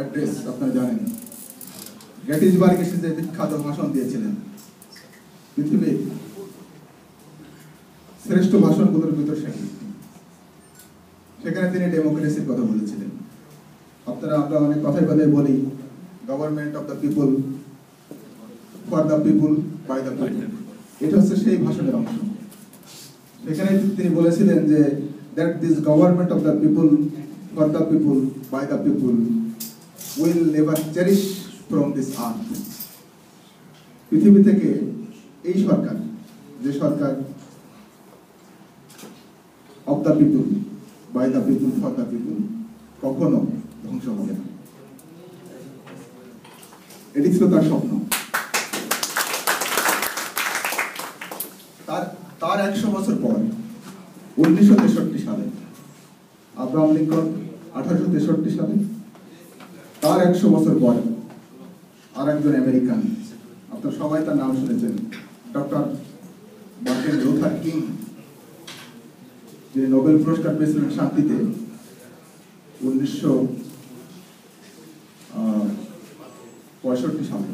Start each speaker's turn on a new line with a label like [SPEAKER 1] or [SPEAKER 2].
[SPEAKER 1] Address আপনারা জানেন, Gettysburg এসে যে বিখ্যাত ভাষণ দিয়েছিলেন, পৃথিবীর শ্রেষ্ঠ ভাষণগুলোর ভিতর সেখানে তিনি ডেমোক্রেসির কথা বলেছিলেন। আমরা অনেক কথায় বলি government of the people, for the people, by the people. এটা হচ্ছে সেই ভাষণের অংশ। সেখানে তিনি বলেছিলেন যে that this government of the people, for the people, by the people will never cherish from this earth. পৃথিবী থেকে এই সরকার, যে সরকার of the people, by the people, for the people, কখনো ধ্বংস হবে না। এটি ছিল তার স্বপ্ন। তার 100 বছর পর 1963 সালে আব্রাহাম লিঙ্কন, 1863 সালে, তার 100 বছর পর আর একজন আমেরিকান, আপনারা সবাই তার নাম শুনেছেন, ডক্টর মার্টিন লুথার কিং, যিনি নোবেল পুরস্কার পেয়েছিলেন শান্তিতে 1965 সালে।